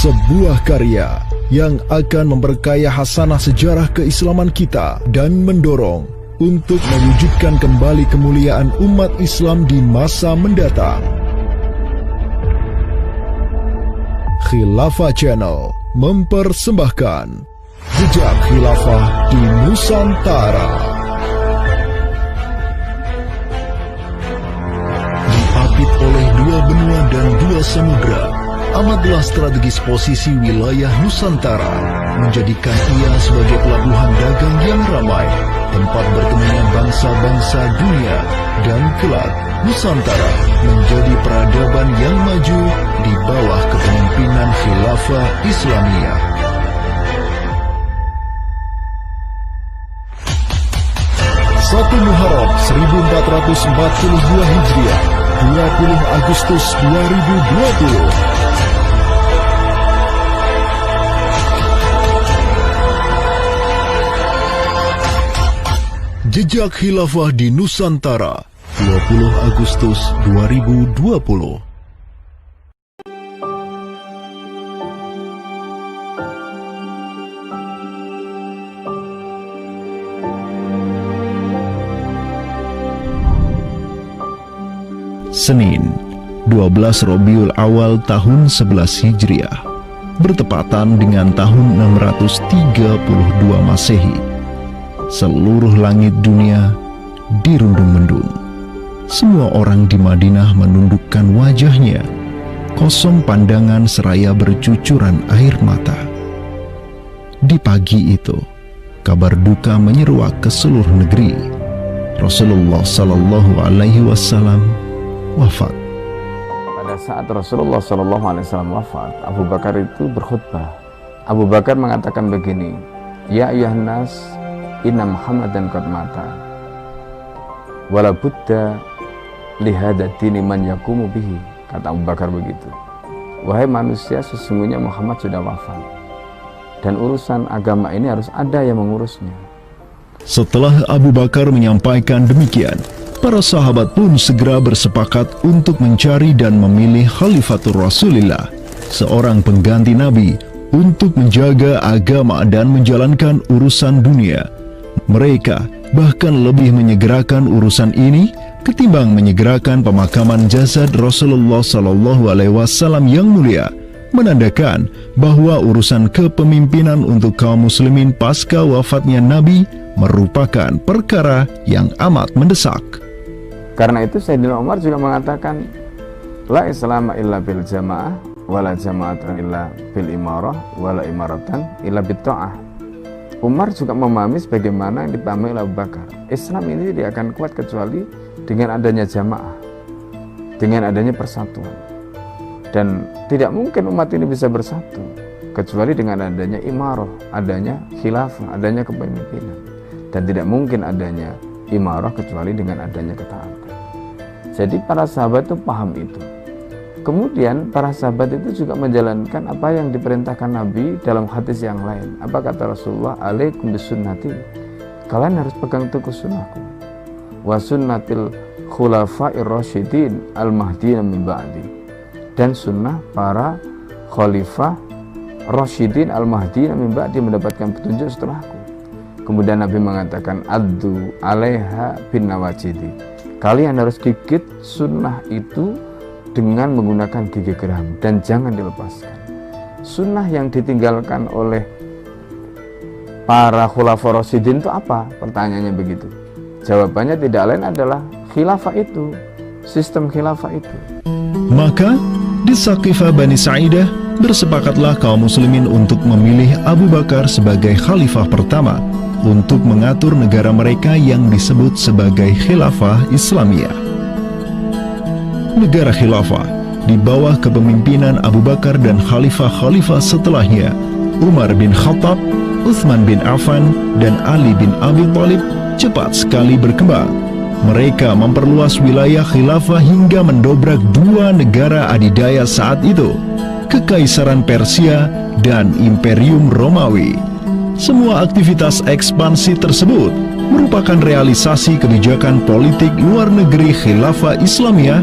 sebuah karya yang akan memperkaya hasanah sejarah keislaman kita dan mendorong untuk mewujudkan kembali kemuliaan umat Islam di masa mendatang. Khilafah Channel mempersembahkan Jejak Khilafah di Nusantara. Diapit oleh dua benua dan dua samudra, amatlah strategis posisi wilayah Nusantara, menjadikan ia sebagai pelabuhan dagang yang ramai, tempat bertemunya bangsa-bangsa dunia, dan kelak Nusantara menjadi peradaban yang maju di bawah kepemimpinan Khilafah Islamiyah. Satu Muharram 1442 Hijriah, 20 Agustus 2020. Jejak Khilafah di Nusantara, 20 Agustus 2020. Senin, 12 Rabiul Awal tahun 11 Hijriah, bertepatan dengan tahun 632 Masehi. Seluruh langit dunia dirundung mendung. Semua orang di Madinah menundukkan wajahnya, kosong pandangan seraya bercucuran air mata. Di pagi itu, kabar duka menyeruak ke seluruh negeri. Rasulullah Sallallahu Alaihi Wasallam wafat. Pada saat Rasulullah Sallallahu Alaihi Wasallam wafat, Abu Bakar itu berkhutbah. Abu Bakar mengatakan begini, Ya ayyuhan nas, inna Muhammadan qad mata, wala budda lihada dini man yakumu bihi. Kata Abu Bakar begitu. Wahai manusia, sesungguhnya Muhammad sudah wafat, dan urusan agama ini harus ada yang mengurusnya. Setelah Abu Bakar menyampaikan demikian, para sahabat pun segera bersepakat untuk mencari dan memilih Khalifatur Rasulillah, seorang pengganti Nabi, untuk menjaga agama dan menjalankan urusan dunia. Mereka bahkan lebih menyegerakan urusan ini ketimbang menyegerakan pemakaman jasad Rasulullah Sallallahu Alaihi Wasallam yang mulia, menandakan bahwa urusan kepemimpinan untuk kaum muslimin pasca wafatnya Nabi merupakan perkara yang amat mendesak. Karena itu Sayyidina Umar juga mengatakan, La islama illa bil jamaah, wala jama'atan illa bil imarah, wala imaratan illa bit ta'ah. Umar juga memahami sebagaimana yang dipahami oleh Abu Bakar. Islam ini tidak akan kuat kecuali dengan adanya jamaah, dengan adanya persatuan. Dan tidak mungkin umat ini bisa bersatu kecuali dengan adanya imarah, adanya khilafah, adanya kepemimpinan. Dan tidak mungkin adanya imarah kecuali dengan adanya ketaatan. Jadi para sahabat itu paham itu. Kemudian para sahabat itu juga menjalankan apa yang diperintahkan Nabi dalam hadis yang lain. Apa kata Rasulullah? Alaikum bisunnati, kalian harus pegang teguh sunnahku, wa sunnatil khulafa'ir rasyidin al-mahdiyyin min ba'di, dan sunnah para khalifah rasyidin al-mahdiyyin min ba'di, mendapatkan petunjuk setelahku. Kemudian Nabi mengatakan, addu alaiha bin nawajidi, kalian harus gigit sunnah itu dengan menggunakan gigi geram dan jangan dilepaskan. Sunnah yang ditinggalkan oleh para khulafaur rasyidin itu apa? Pertanyaannya begitu. Jawabannya tidak lain adalah khilafah itu, sistem khilafah itu. Maka di Saqifah Bani Sa'idah bersepakatlah kaum muslimin untuk memilih Abu Bakar sebagai khalifah pertama untuk mengatur negara mereka yang disebut sebagai Khilafah Islamiyah. Negara khilafah di bawah kepemimpinan Abu Bakar dan khalifah-khalifah setelahnya, Umar bin Khattab, Utsman bin Affan, dan Ali bin Abi Thalib, cepat sekali berkembang. Mereka memperluas wilayah khilafah hingga mendobrak dua negara adidaya saat itu, Kekaisaran Persia dan Imperium Romawi. Semua aktivitas ekspansi tersebut merupakan realisasi kebijakan politik luar negeri Khilafah Islamiyah,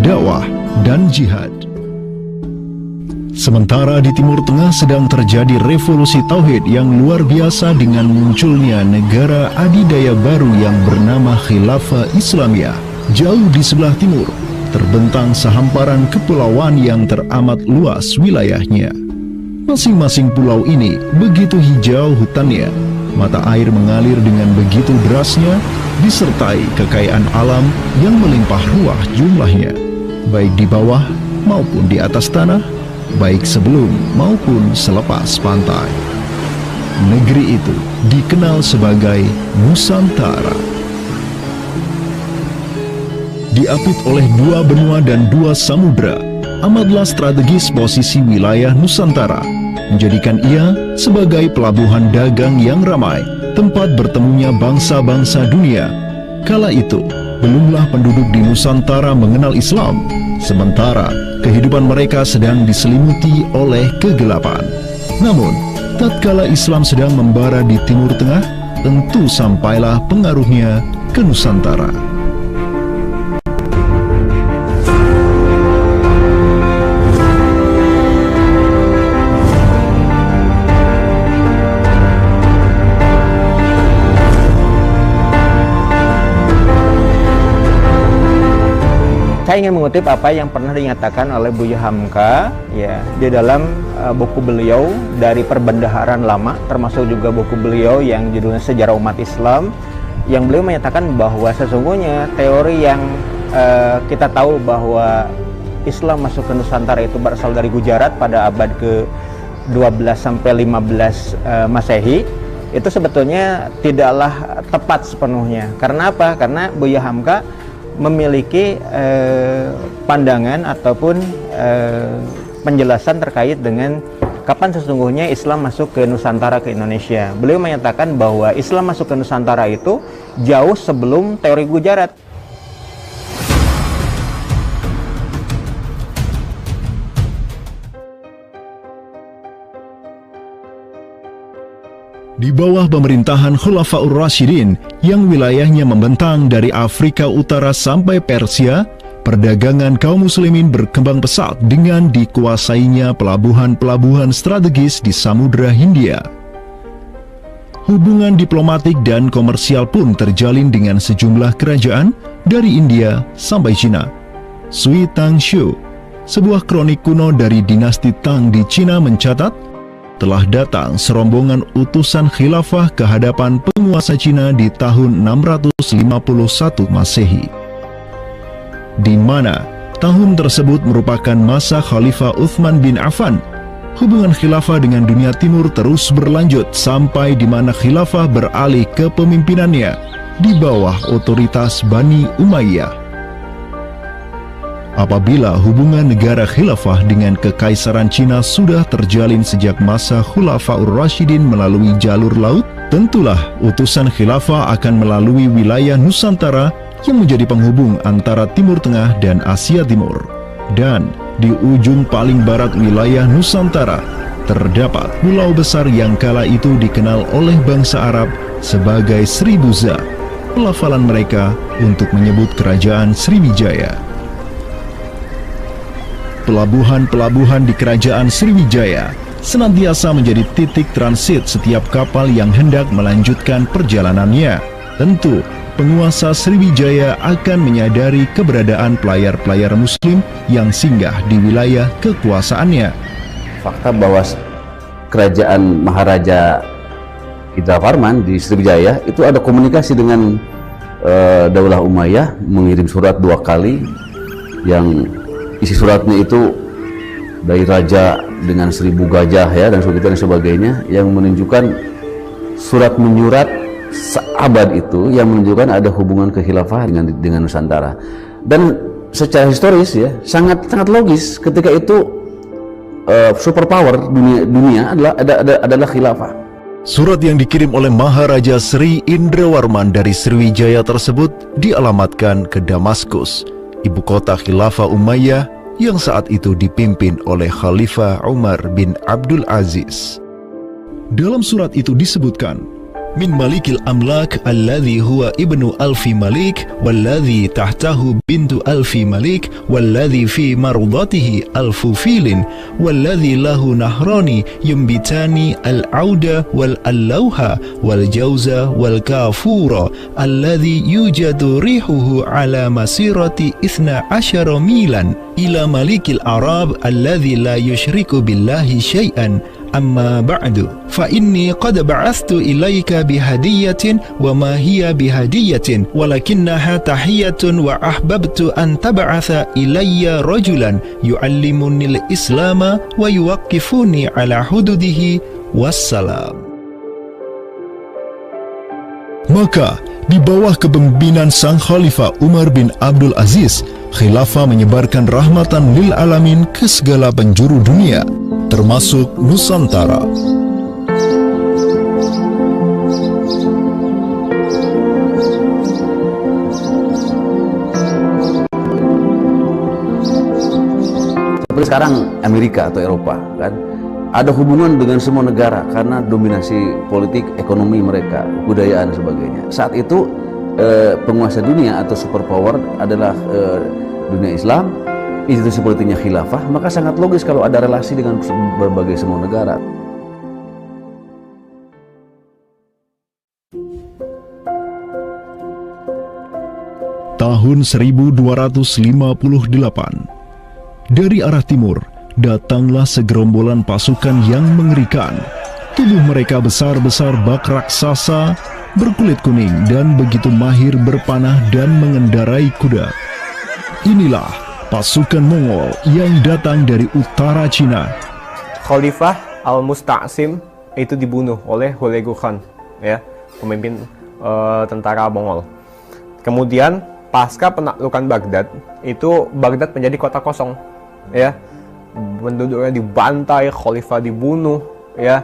dakwah, dan jihad. Sementara di Timur Tengah sedang terjadi revolusi tauhid yang luar biasa dengan munculnya negara adidaya baru yang bernama Khilafah Islamiyah. Jauh di sebelah timur, terbentang sehamparan kepulauan yang teramat luas wilayahnya. Masing-masing pulau ini begitu hijau hutannya, mata air mengalir dengan begitu derasnya, disertai kekayaan alam yang melimpah ruah jumlahnya, baik di bawah maupun di atas tanah, baik sebelum maupun selepas pantai. Negeri itu dikenal sebagai Nusantara. Diapit oleh dua benua dan dua samudra, amatlah strategis posisi wilayah Nusantara, menjadikan ia sebagai pelabuhan dagang yang ramai, tempat bertemunya bangsa-bangsa dunia. Kala itu, belumlah penduduk di Nusantara mengenal Islam, sementara kehidupan mereka sedang diselimuti oleh kegelapan. Namun, tatkala Islam sedang membara di Timur Tengah, tentu sampailah pengaruhnya ke Nusantara. Saya ingin mengutip apa yang pernah dinyatakan oleh Buya Hamka ya di dalam buku beliau dari Perbendaharaan Lama, termasuk juga buku beliau yang judulnya Sejarah Umat Islam, yang beliau menyatakan bahwa sesungguhnya teori yang kita tahu bahwa Islam masuk ke Nusantara itu berasal dari Gujarat pada abad ke-12 sampai 15 Masehi, itu sebetulnya tidaklah tepat sepenuhnya. Karena apa? Karena Buya Hamka memiliki pandangan ataupun penjelasan terkait dengan kapan sesungguhnya Islam masuk ke Nusantara, ke Indonesia. Beliau menyatakan bahwa Islam masuk ke Nusantara itu jauh sebelum teori Gujarat. Di bawah pemerintahan Khulafaur Rasyidin yang wilayahnya membentang dari Afrika Utara sampai Persia, perdagangan kaum muslimin berkembang pesat dengan dikuasainya pelabuhan-pelabuhan strategis di Samudra Hindia. Hubungan diplomatik dan komersial pun terjalin dengan sejumlah kerajaan dari India sampai Cina. Sui Tangshu, sebuah kronik kuno dari dinasti Tang di Cina mencatat, telah datang serombongan utusan khilafah ke hadapan penguasa Cina di tahun 651 Masehi, di mana tahun tersebut merupakan masa Khalifah Utsman bin Affan. Hubungan khilafah dengan dunia timur terus berlanjut sampai di mana khilafah beralih ke pemimpinannya di bawah otoritas Bani Umayyah. Apabila hubungan negara khilafah dengan kekaisaran Cina sudah terjalin sejak masa Khulafaur Rasyidin melalui jalur laut, tentulah utusan khilafah akan melalui wilayah Nusantara yang menjadi penghubung antara Timur Tengah dan Asia Timur. Dan di ujung paling barat wilayah Nusantara, terdapat pulau besar yang kala itu dikenal oleh bangsa Arab sebagai Sribuza, pelafalan mereka untuk menyebut kerajaan Sriwijaya. Pelabuhan-pelabuhan di kerajaan Sriwijaya senantiasa menjadi titik transit setiap kapal yang hendak melanjutkan perjalanannya. Tentu, penguasa Sriwijaya akan menyadari keberadaan pelayar-pelayar muslim yang singgah di wilayah kekuasaannya. Fakta bahwa kerajaan Maharaja Indra Farman di Sriwijaya itu ada komunikasi dengan Daulah Umayyah, mengirim surat 2 kali yang isi suratnya itu dari raja dengan 1000 gajah ya dan sebagainya, yang menunjukkan surat menyurat seabad itu yang menunjukkan ada hubungan kekhilafahan dengan Nusantara. Dan secara historis ya sangat logis ketika itu superpower dunia adalah khilafah. Surat yang dikirim oleh Maharaja Sri Indrawarman dari Sriwijaya tersebut dialamatkan ke Damaskus, ibu kota Khilafah Umayyah yang saat itu dipimpin oleh Khalifah Umar bin Abdul Aziz. Dalam surat itu disebutkan من ملك الأملاك الذي هو ابن ألف ملك والذي تحته بنت ألف ملك والذي في مرضته ألف فيل والذي له نهران ينبتان العود والألوها والجوز والكافور الذي يوجد ريحه على مسيرة 12 ميلا إلى ملك الأعراب الذي لا يشرك بالله شيئا أما بعد فإني قد بعثت إليك بهدية وما هي بهدية ولكنها تحية وأحببت أن تبعث إلي رجلا يعلمني الإسلام ويوقفني على حدوده والسلام. Maka di bawah kepemimpinan sang Khalifah Umar bin Abdul Aziz, khilafah menyebarkan rahmatan lil alamin ke segala penjuru dunia, termasuk Nusantara. Seperti sekarang Amerika atau Eropa kan ada hubungan dengan semua negara karena dominasi politik, ekonomi mereka, budayaan dan sebagainya. Saat itu penguasa dunia atau superpower adalah dunia Islam, institusi politiknya khilafah, maka sangat logis kalau ada relasi dengan berbagai semua negara. Tahun 1258, dari arah timur datanglah segerombolan pasukan yang mengerikan. Tubuh mereka besar-besar bak raksasa, berkulit kuning dan begitu mahir berpanah dan mengendarai kuda. Inilah pasukan Mongol yang datang dari utara Cina. Khalifah Al-Musta'sim itu dibunuh oleh Hulagu Khan, ya, pemimpin tentara Mongol. Kemudian pasca penaklukan Baghdad, itu Baghdad menjadi kota kosong, ya. Penduduknya dibantai, khalifah dibunuh, ya,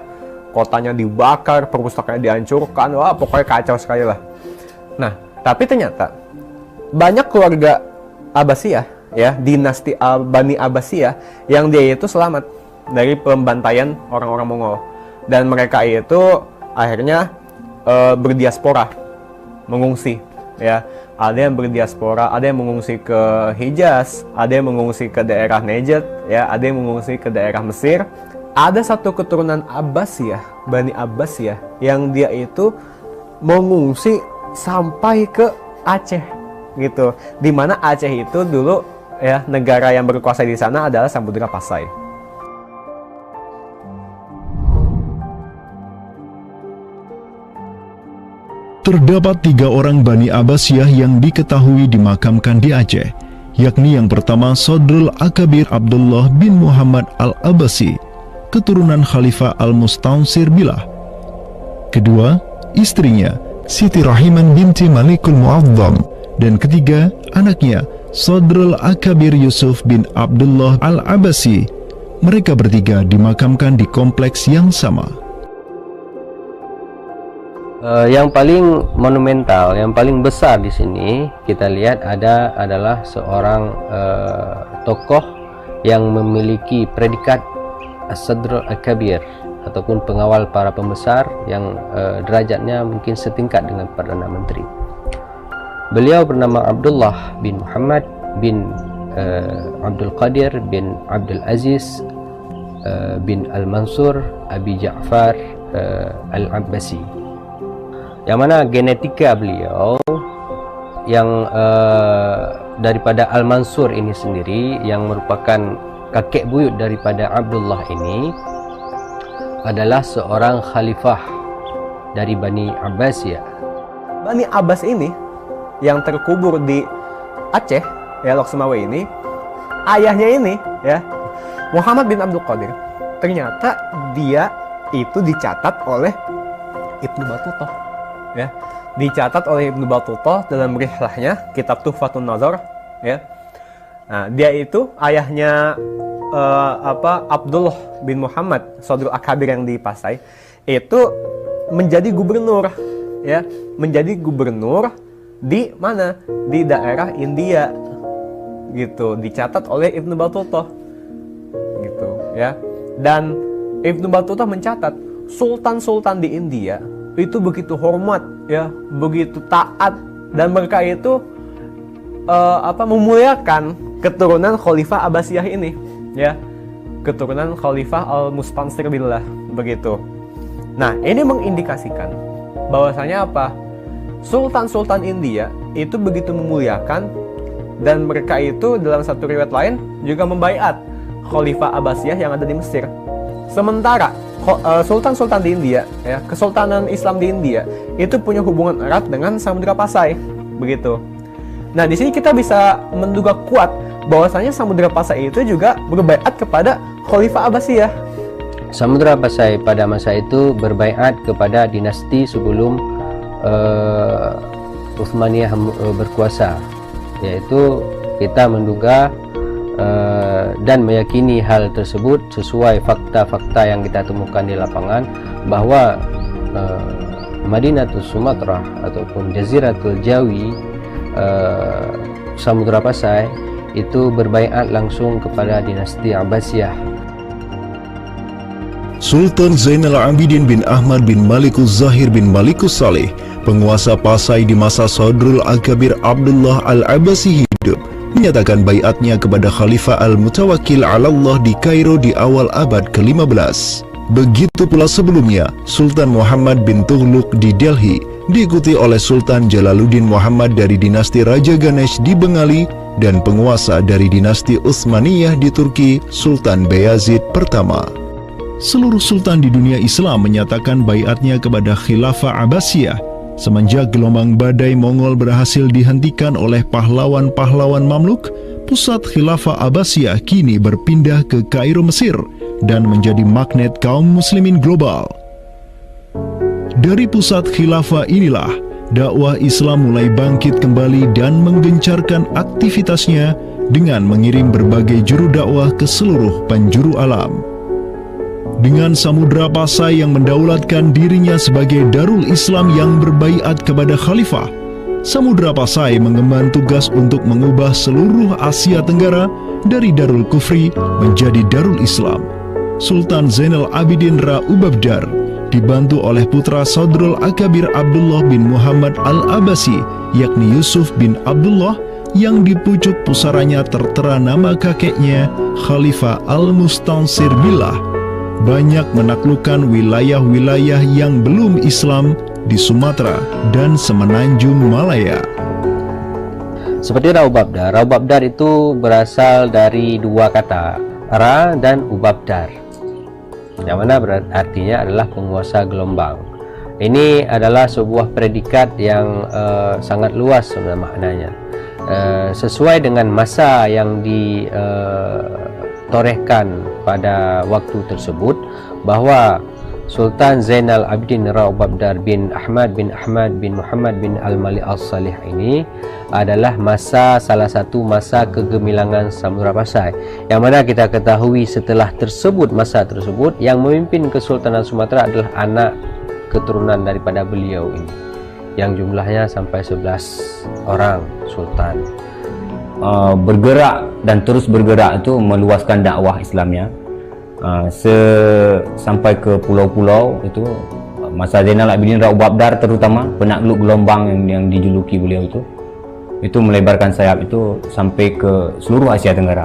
kotanya dibakar, perpustakaan dihancurkan, wah pokoknya kacau sekali lah. Nah, tapi ternyata banyak keluarga Abbasiyah, ya, dinasti Bani Abbasiyah yang dia itu selamat dari pembantaian orang-orang Mongol, dan mereka itu akhirnya berdiaspora, mengungsi, ya. Ada yang berdiaspora, ada yang mengungsi ke Hijaz, ada yang mengungsi ke daerah Najd, ya, ada yang mengungsi ke daerah Mesir. Ada satu keturunan Abbasiyah, Bani Abbasiyah, yang dia itu mengungsi sampai ke Aceh, gitu. Dimana Aceh itu dulu, ya, negara yang berkuasa di sana adalah Samudra Pasai. Terdapat 3 orang Bani Abbasiyah yang diketahui dimakamkan di Aceh, yakni yang pertama Sodrul Akabir Abdullah bin Muhammad Al-Abbasi, keturunan Khalifah Al-Musta'sir Billah. Kedua, istrinya Siti Rahiman binti Malikul Mu'azzam, dan ketiga, anaknya Sodrul Akabir Yusuf bin Abdullah Al-Abbasi. Mereka bertiga dimakamkan di kompleks yang sama. Yang paling monumental, yang paling besar di sini kita lihat adalah seorang tokoh yang memiliki predikat As-Sadr Al-Kabir ataupun pengawal para pembesar yang derajatnya mungkin setingkat dengan Perdana Menteri. Beliau bernama Abdullah bin Muhammad bin Abdul Qadir bin Abdul Aziz bin Al-Mansur Abi Ja'far Al-Abbasi, yang mana genetika beliau yang daripada Al-Mansur ini sendiri, yang merupakan kakek buyut daripada Abdullah ini, adalah seorang khalifah dari Bani Abbasiyah. Bani Abbas ini yang terkubur di Aceh, ya, Lok Sumawe ini, ayahnya ini, ya, Muhammad bin Abdul Qadir, ternyata dia itu dicatat oleh Ibnu Battuta, ya, dicatat oleh Ibnu Battuta dalam rihlahnya kitab Tuhfatun Nazar, ya. Nah, dia itu ayahnya Abdullah bin Muhammad Sodrul Akabir yang di Pasai itu menjadi gubernur, ya, menjadi gubernur di mana, di daerah India, gitu, dicatat oleh Ibnu Battuta, gitu, ya. Dan Ibnu Battuta mencatat sultan-sultan di India itu begitu hormat, ya, begitu taat, dan mereka itu memuliakan keturunan Khalifah Abbasiyah ini, ya, keturunan Khalifah Al-Mustansir billah, begitu. Nah, ini mengindikasikan bahwasanya apa? Sultan-sultan India itu begitu memuliakan, dan mereka itu dalam satu riwayat lain juga membaiat Khalifah Abbasiyah yang ada di Mesir. Sementara sultan-sultan di India, ya, kesultanan Islam di India itu punya hubungan erat dengan Samudra Pasai, begitu. Nah, di sini kita bisa menduga kuat bahwasanya Samudra Pasai itu juga berbaiat kepada Khalifah Abbasiyah. Samudra Pasai pada masa itu berbaiat kepada dinasti sebelum Utsmaniyah berkuasa, yaitu kita menduga dan meyakini hal tersebut sesuai fakta-fakta yang kita temukan di lapangan, bahwa Madinatul Sumatera ataupun Jaziratul Jawi, Samudra Pasai itu berbaiat langsung kepada dinasti Abbasiyah. Sultan Zainal Abidin bin Ahmad bin Malikus Zahir bin Malikus Saleh, penguasa Pasai di masa Sadrul Akabir Abdullah Al-Abbasi hidup, menyatakan baiatnya kepada Khalifah Al-Mutawakkil 'ala Allah di Kairo di awal abad ke-15. Begitu pula sebelumnya, Sultan Muhammad bin Tughlaq di Delhi diikuti oleh Sultan Jalaluddin Muhammad dari dinasti Raja Ganesh di Bengali dan penguasa dari dinasti Utsmaniyah di Turki, Sultan Bayazid pertama. Seluruh sultan di dunia Islam menyatakan baiatnya kepada Khilafah Abbasiyah semenjak gelombang badai Mongol berhasil dihentikan oleh pahlawan-pahlawan Mamluk. Pusat Khilafah Abbasiyah kini berpindah ke Kairo, Mesir, dan menjadi magnet kaum muslimin global. Dari pusat khilafah inilah dakwah Islam mulai bangkit kembali dan menggencarkan aktivitasnya dengan mengirim berbagai juru dakwah ke seluruh penjuru alam. Dengan Samudra Pasai yang mendaulatkan dirinya sebagai Darul Islam yang berbaiat kepada Khalifah, Samudra Pasai mengemban tugas untuk mengubah seluruh Asia Tenggara dari Darul Kufri menjadi Darul Islam. Sultan Zainal Abidin Ra Ubabdar dibantu oleh putra Sadrul Akabir Abdullah bin Muhammad Al-Abbasi, yakni Yusuf bin Abdullah, yang di pucuk pusaranya tertera nama kakeknya Khalifah Al-Mustansir billah, banyak menaklukkan wilayah-wilayah yang belum Islam di Sumatera dan Semenanjung Malaya. Seperti Ra Ubabdar. Ra Ubabdar itu berasal dari dua kata, Ra dan Ubabdar, yang mana artinya adalah penguasa gelombang. Ini adalah sebuah predikat yang sangat luas sebenarnya maknanya, sesuai dengan masa yang ditorehkan pada waktu tersebut, bahwa Sultan Zainal Abidin Ra Ubabdar bin Ahmad bin Muhammad bin Al-Malik Al-Salih ini adalah salah satu masa kegemilangan Samudra Pasai, yang mana kita ketahui setelah masa tersebut yang memimpin Kesultanan Sumatera adalah anak keturunan daripada beliau ini, yang jumlahnya sampai 11 orang sultan. Bergerak dan terus bergerak itu meluaskan dakwah Islamnya sampai ke pulau-pulau. Itu masa Zainal Abidin Ra Ubabdar, terutama penakluk gelombang yang dijuluki beliau itu melebarkan sayap itu sampai ke seluruh Asia Tenggara.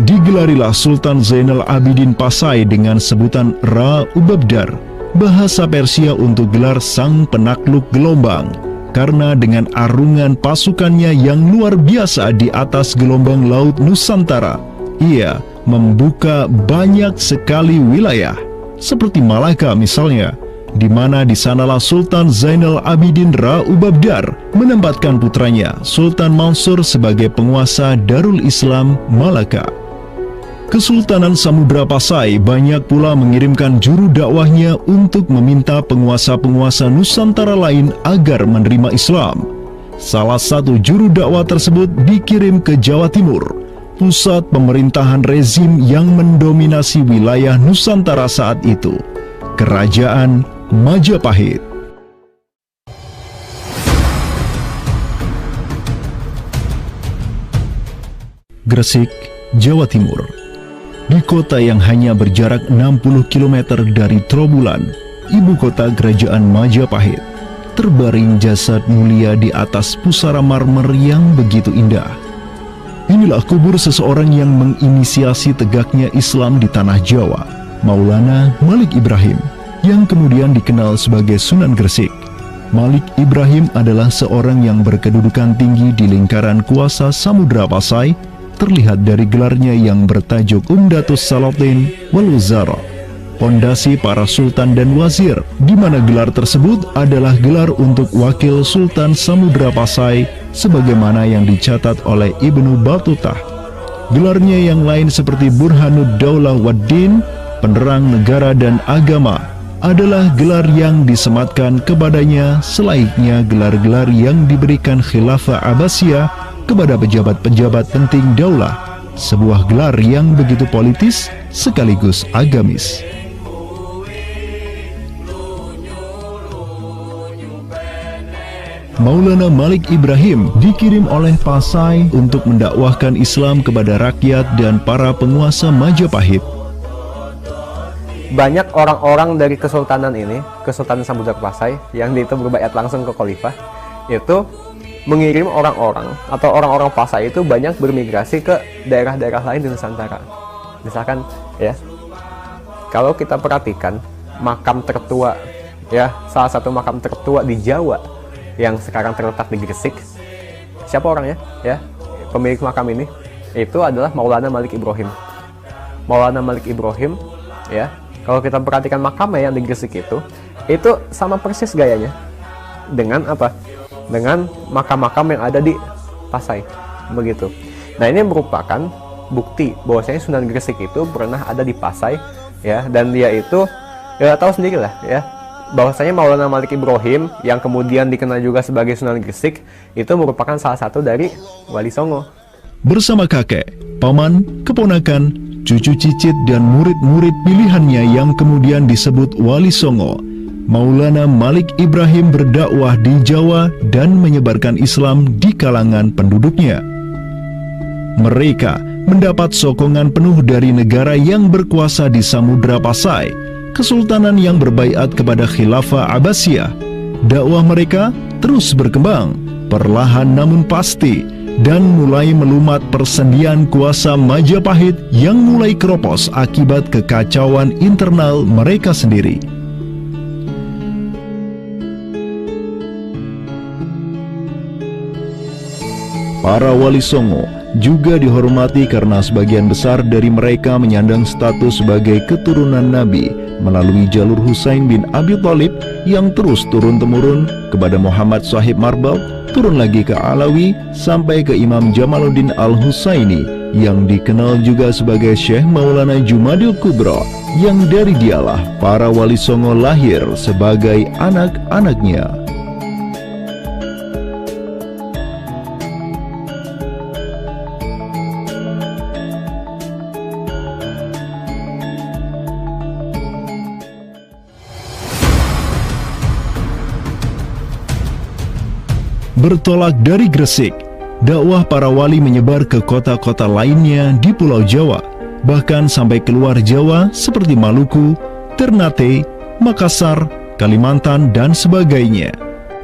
Digelarilah Sultan Zainal Abidin Pasai dengan sebutan Ra Ubabdar, bahasa Persia untuk gelar sang penakluk gelombang, karena dengan arungan pasukannya yang luar biasa di atas gelombang laut Nusantara, ia membuka banyak sekali wilayah, seperti Malaka misalnya, di mana di sanalah Sultan Zainal Abidin Ra Ubabdar menempatkan putranya Sultan Mansur sebagai penguasa Darul Islam Malaka. Kesultanan Samudra Pasai banyak pula mengirimkan juru dakwahnya untuk meminta penguasa-penguasa Nusantara lain agar menerima Islam. Salah satu juru dakwah tersebut dikirim ke Jawa Timur, pusat pemerintahan rezim yang mendominasi wilayah Nusantara saat itu, Kerajaan Majapahit. Gresik, Jawa Timur. Di kota yang hanya berjarak 60 km dari Trowulan, ibu kota kerajaan Majapahit, terbaring jasad mulia di atas pusara marmer yang begitu indah. Inilah kubur seseorang yang menginisiasi tegaknya Islam di tanah Jawa, Maulana Malik Ibrahim, yang kemudian dikenal sebagai Sunan Gresik. Malik Ibrahim adalah seorang yang berkedudukan tinggi di lingkaran kuasa Samudra Pasai, terlihat dari gelarnya yang bertajuk Umdatus Salatin wal Wuzara, pondasi para sultan dan wazir, di mana gelar tersebut adalah gelar untuk wakil Sultan Samudra Pasai sebagaimana yang dicatat oleh Ibnu Battutah. Gelarnya yang lain seperti Burhanud Daulah Waddin, penerang negara dan agama, adalah gelar yang disematkan kepadanya selayaknya gelar-gelar yang diberikan Khilafah Abbasiyah kepada pejabat-pejabat penting daulah, sebuah gelar yang begitu politis sekaligus agamis. Maulana Malik Ibrahim dikirim oleh Pasai untuk mendakwahkan Islam kepada rakyat dan para penguasa Majapahit. Banyak orang-orang dari kesultanan ini, Kesultanan Samudra Pasai, yang itu berbaiat langsung ke khalifah, itu mengirim orang-orang atau orang-orang Pasai itu banyak bermigrasi ke daerah-daerah lain di Nusantara. Misalkan ya, kalau kita perhatikan makam tertua ya, salah satu makam tertua di Jawa yang sekarang terletak di Gresik, siapa orangnya ya? Pemilik makam ini itu adalah Maulana Malik Ibrahim. Maulana Malik Ibrahim ya, kalau kita perhatikan makamnya yang di Gresik itu sama persis gayanya dengan apa? Dengan makam-makam yang ada di Pasai, begitu. Nah, ini merupakan bukti bahwasanya Sunan Gresik itu pernah ada di Pasai ya, dan dia itu ya tahu sendiri lah ya, bahwasanya Maulana Malik Ibrahim yang kemudian dikenal juga sebagai Sunan Gresik itu merupakan salah satu dari Wali Songo. Bersama kakek, paman, keponakan, cucu cicit dan murid-murid pilihannya yang kemudian disebut Wali Songo, Maulana Malik Ibrahim berdakwah di Jawa dan menyebarkan Islam di kalangan penduduknya. Mereka mendapat sokongan penuh dari negara yang berkuasa di Samudra Pasai, kesultanan yang berbaiat kepada Khilafah Abbasiyah. Dakwah mereka terus berkembang, perlahan namun pasti, dan mulai melumat persendian kuasa Majapahit yang mulai keropos akibat kekacauan internal mereka sendiri. Para Wali Songo juga dihormati karena sebagian besar dari mereka menyandang status sebagai keturunan Nabi melalui jalur Husain bin Abi Thalib yang terus turun-temurun kepada Muhammad Sahib Marbal, turun lagi ke Alawi sampai ke Imam Jamaluddin Al-Husaini yang dikenal juga sebagai Syekh Maulana Jumadil Kubra, yang dari dialah para Wali Songo lahir sebagai anak-anaknya. Bertolak dari Gresik, dakwah para wali menyebar ke kota-kota lainnya di Pulau Jawa, bahkan sampai keluar Jawa seperti Maluku, Ternate, Makassar, Kalimantan, dan sebagainya.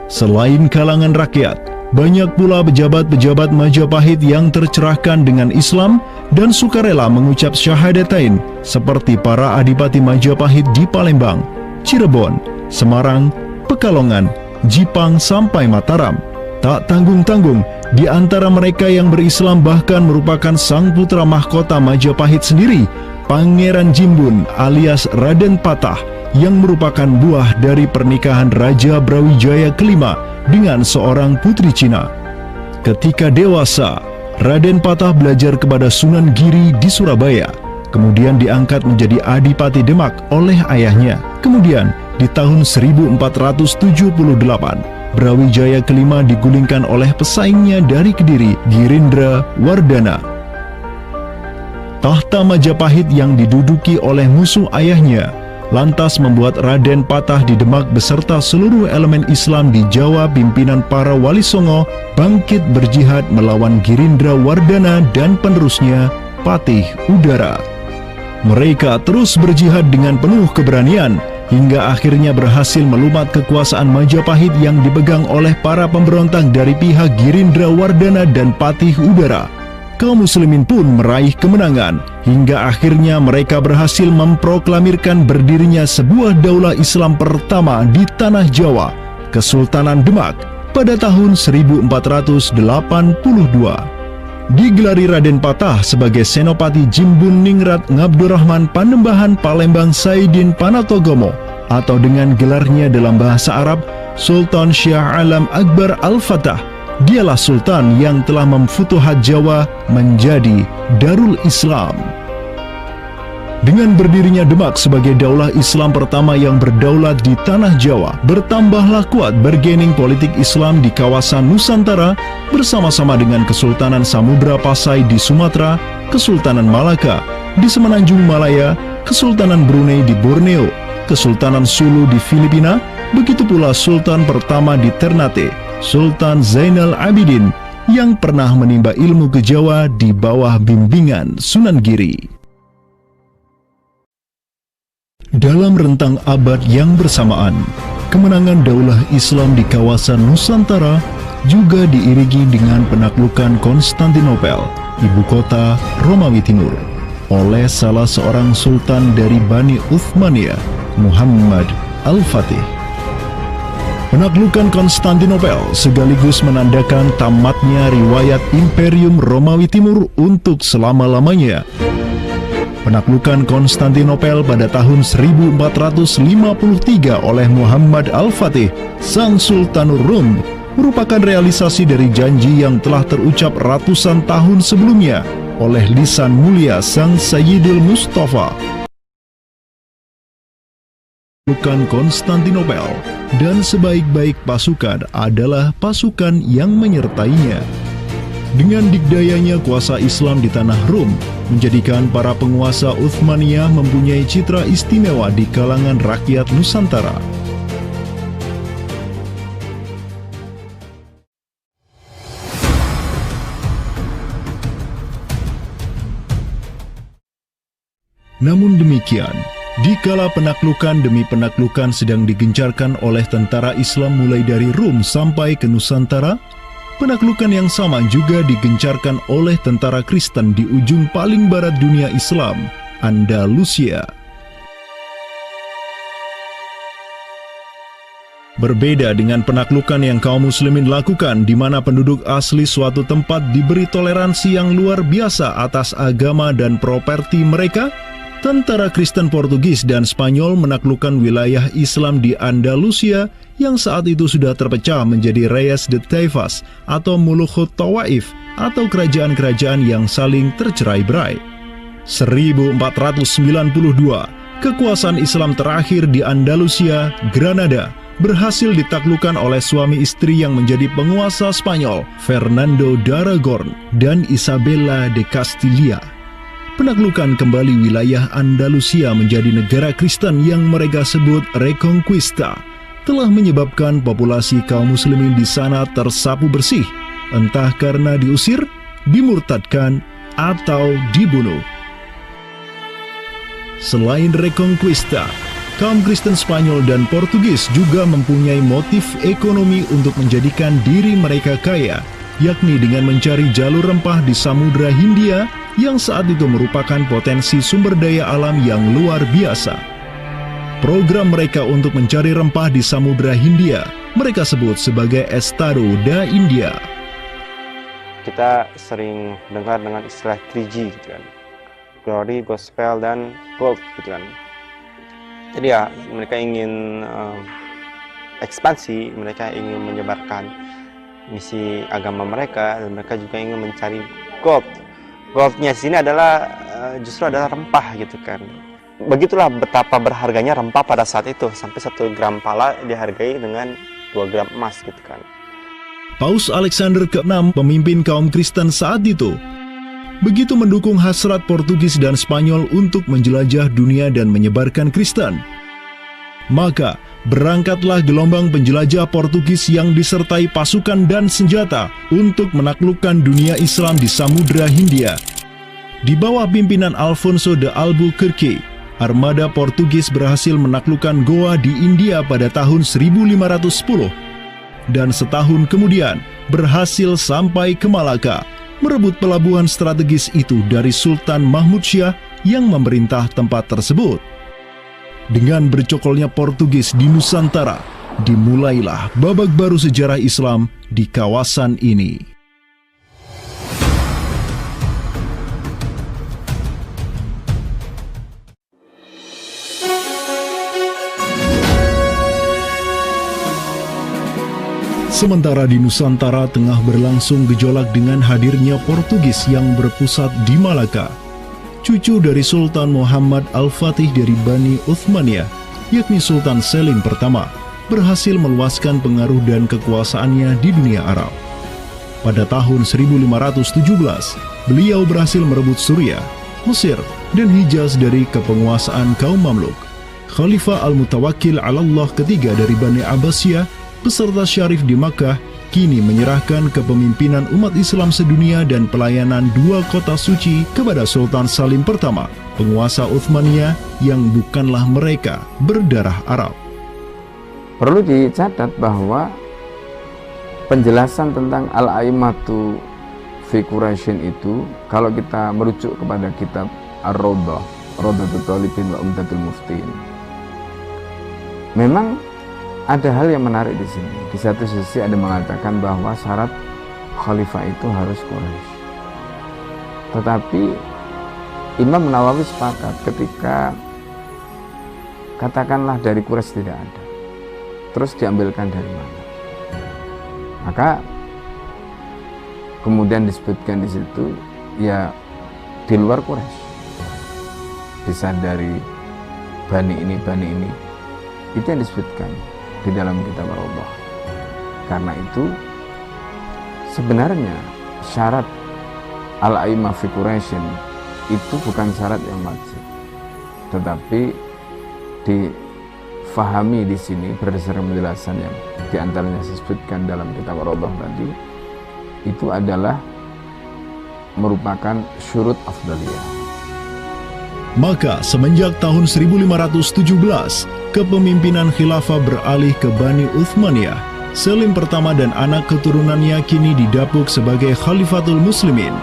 Selain kalangan rakyat, banyak pula pejabat-pejabat Majapahit yang tercerahkan dengan Islam dan sukarela mengucap syahadatain, seperti para adipati Majapahit di Palembang, Cirebon, Semarang, Pekalongan, Jipang, sampai Mataram. Tak tanggung-tanggung, di antara mereka yang berislam bahkan merupakan sang putra mahkota Majapahit sendiri, Pangeran Jimbun alias Raden Patah, yang merupakan buah dari pernikahan Raja Brawijaya kelima dengan seorang putri Cina. Ketika dewasa, Raden Patah belajar kepada Sunan Giri di Surabaya, kemudian diangkat menjadi Adipati Demak oleh ayahnya. Kemudian di tahun 1478, Brawijaya kelima digulingkan oleh pesaingnya dari Kediri, Girindra Wardana. Tahta Majapahit yang diduduki oleh musuh ayahnya lantas membuat Raden Patah di Demak beserta seluruh elemen Islam di Jawa pimpinan para Wali Songo bangkit berjihad melawan Girindra Wardana dan penerusnya Patih Udara. Mereka terus berjihad dengan penuh keberanian hingga akhirnya berhasil melumat kekuasaan Majapahit yang dipegang oleh para pemberontak dari pihak Girindra Wardana dan Patih Udara. Kaum muslimin pun meraih kemenangan, hingga akhirnya mereka berhasil memproklamirkan berdirinya sebuah daulah Islam pertama di Tanah Jawa, Kesultanan Demak, pada tahun 1482. Digelari Raden Patah sebagai Senopati Jimbun Ningrat Ngabdurrahman Panembahan Palembang Saidin Panatogomo, atau dengan gelarnya dalam bahasa Arab Sultan Syah Alam Akbar Al-Fatah. Dialah sultan yang telah memfutuhat Jawa menjadi Darul Islam. Dengan berdirinya Demak sebagai daulah Islam pertama yang berdaulat di Tanah Jawa, bertambahlah kuat bargaining politik Islam di kawasan Nusantara bersama-sama dengan Kesultanan Samudra Pasai di Sumatera, Kesultanan Malaka di Semenanjung Malaya, Kesultanan Brunei di Borneo, Kesultanan Sulu di Filipina, begitu pula Sultan pertama di Ternate, Sultan Zainal Abidin, yang pernah menimba ilmu ke Jawa di bawah bimbingan Sunan Giri. Dalam rentang abad yang bersamaan, kemenangan daulah Islam di kawasan Nusantara juga diiringi dengan penaklukan Konstantinopel, ibu kota Romawi Timur, oleh salah seorang sultan dari Bani Uthmaniyah, Muhammad Al-Fatih. Penaklukan Konstantinopel sekaligus menandakan tamatnya riwayat Imperium Romawi Timur untuk selama-lamanya. Penaklukan Konstantinopel pada tahun 1453 oleh Muhammad Al-Fatih, sang Sultanur Rum, merupakan realisasi dari janji yang telah terucap ratusan tahun sebelumnya oleh lisan mulia sang Sayyidul Mustafa. Penaklukan Konstantinopel dan sebaik-baik pasukan adalah pasukan yang menyertainya. Dengan dikdayanya kuasa Islam di tanah Rum, menjadikan para penguasa Uthmaniyah mempunyai citra istimewa di kalangan rakyat Nusantara. Namun demikian, dikala penaklukan demi penaklukan sedang digencarkan oleh tentara Islam mulai dari Rum sampai ke Nusantara, penaklukan yang sama juga digencarkan oleh tentara Kristen di ujung paling barat dunia Islam, Andalusia. Berbeda dengan penaklukan yang kaum muslimin lakukan, di mana penduduk asli suatu tempat diberi toleransi yang luar biasa atas agama dan properti mereka, tentara Kristen Portugis dan Spanyol menaklukkan wilayah Islam di Andalusia yang saat itu sudah terpecah menjadi Reyes de Taifas atau Mulukhut Tawaif atau kerajaan-kerajaan yang saling tercerai-berai. 1492, kekuasaan Islam terakhir di Andalusia, Granada, berhasil ditaklukkan oleh suami istri yang menjadi penguasa Spanyol, Fernando de Aragon dan Isabella de Castilla. Penaklukan kembali wilayah Andalusia menjadi negara Kristen yang mereka sebut Reconquista telah menyebabkan populasi kaum muslimin di sana tersapu bersih, entah karena diusir, dimurtadkan, atau dibunuh. Selain Reconquista, kaum Kristen Spanyol dan Portugis juga mempunyai motif ekonomi untuk menjadikan diri mereka kaya, yakni dengan mencari jalur rempah di Samudra Hindia yang saat itu merupakan potensi sumber daya alam yang luar biasa. Program mereka untuk mencari rempah di Samudra Hindia mereka sebut sebagai Estado da India. Kita sering dengar dengan istilah 3G gitu kan, Glory, Gospel, dan Gold gitu kan. Jadi ya mereka ingin ekspansi, mereka ingin menyebarkan misi agama mereka, dan mereka juga ingin mencari gold. Goldnya sini adalah justru adalah rempah gitu kan. Begitulah betapa berharganya rempah pada saat itu, sampai 1 gram pala dihargai dengan 2 gram emas gitu kan. Paus Alexander ke-6, pemimpin kaum Kristen saat itu, begitu mendukung hasrat Portugis dan Spanyol untuk menjelajah dunia dan menyebarkan Kristen. Maka berangkatlah gelombang penjelajah Portugis yang disertai pasukan dan senjata untuk menaklukkan dunia Islam di Samudra Hindia. Di bawah pimpinan Alfonso de Albuquerque, armada Portugis berhasil menaklukkan Goa di India pada tahun 1510 dan setahun kemudian berhasil sampai ke Malaka, merebut pelabuhan strategis itu dari Sultan Mahmud Syah yang memerintah tempat tersebut. Dengan bercokolnya Portugis di Nusantara, dimulailah babak baru sejarah Islam di kawasan ini. Sementara di Nusantara tengah berlangsung gejolak dengan hadirnya Portugis yang berpusat di Malaka, cucu dari Sultan Muhammad Al-Fatih dari Bani Uthmaniyah, yakni Sultan Selim pertama, berhasil meluaskan pengaruh dan kekuasaannya di dunia Arab. Pada tahun 1517, beliau berhasil merebut Suriah, Mesir, dan Hijaz dari kepenguasaan kaum Mamluk. Khalifah Al-Mutawakkil 'alallah ketiga dari Bani Abbasiyah beserta Syarif di Makkah kini menyerahkan kepemimpinan umat Islam sedunia dan pelayanan dua kota suci kepada Sultan Salim pertama, penguasa Uthmaniyah yang bukanlah mereka berdarah Arab. Perlu dicatat bahwa penjelasan tentang Al-A'immatu fi Quraisyin itu, kalau kita merujuk kepada kitab Ar-Rawdah, Rawdatul Thalibin wa Umdatul Muftiin, memang ada hal yang menarik di sini. Di satu sisi ada mengatakan bahwa syarat khalifah itu harus Quraisy. Tetapi Imam Nawawi sepakat ketika katakanlah dari Quraisy tidak ada, terus diambilkan dari mana? Maka kemudian disebutkan di situ ya di luar Quraisy, bisa dari bani ini, itu yang disebutkan di dalam kitab Allah. Karena itu sebenarnya syarat al-a'immah fi Quraisyin itu bukan syarat yang wajib, tetapi difahami di sini berdasarkan penjelasan yang diantaranya disebutkan dalam kitab Allah tadi, itu adalah merupakan syurut afdaliyah. Maka semenjak tahun 1517, kepemimpinan khilafah beralih ke Bani Uthmaniyah. Selim pertama dan anak keturunannya kini didapuk sebagai Khalifatul Muslimin,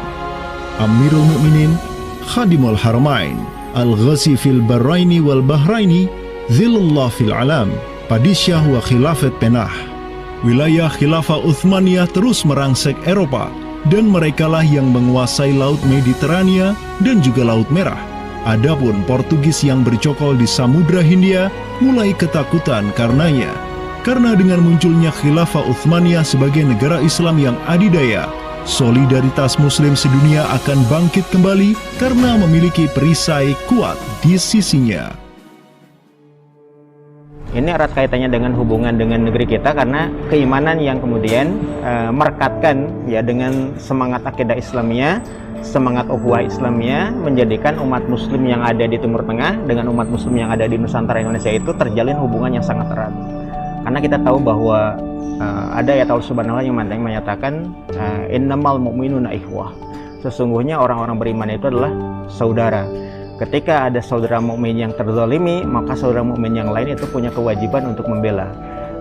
Amirul Mukminin, Khadimul Haramain, Al-Ghazi fil Bahraini wal Bahraini, Zilullah fil Alam, Padisyah wa Khilafat Penah. Wilayah khilafah Uthmaniyah terus merangsek Eropa, dan merekalah yang menguasai Laut Mediterania dan juga Laut Merah. Adapun Portugis yang bercokol di Samudra Hindia mulai ketakutan karenanya. Karena dengan munculnya khilafah Uthmaniyah sebagai negara Islam yang adidaya, solidaritas Muslim sedunia akan bangkit kembali karena memiliki perisai kuat di sisinya. Ini erat kaitannya dengan hubungan dengan negeri kita, karena keimanan yang kemudian merekatkan ya dengan semangat akidah Islamiyah, semangat ukhuwah Islamiyah, menjadikan umat Muslim yang ada di Timur Tengah dengan umat Muslim yang ada di Nusantara Indonesia itu terjalin hubungan yang sangat erat. Karena kita tahu bahwa ada ayat Allah Subhanahu wa Ta'ala yang menyatakan innamal mu'minuna ikhwah. Sesungguhnya orang-orang beriman itu adalah saudara. Ketika ada saudara mukmin yang terzalimi, maka saudara mukmin yang lain itu punya kewajiban untuk membela.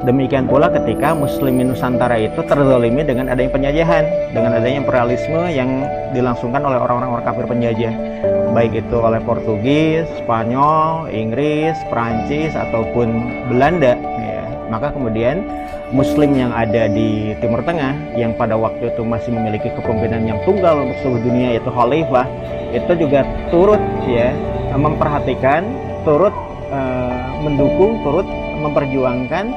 Demikian pula ketika muslimin Nusantara itu terzalimi dengan adanya penjajahan, dengan adanya imperialisme yang dilangsungkan oleh orang-orang kafir penjajah, baik itu oleh Portugis, Spanyol, Inggris, Perancis ataupun Belanda ya. Maka kemudian Muslim yang ada di Timur Tengah yang pada waktu itu masih memiliki kepemimpinan yang tunggal untuk seluruh dunia, yaitu khalifah, itu juga turut ya memperhatikan, turut mendukung, turut memperjuangkan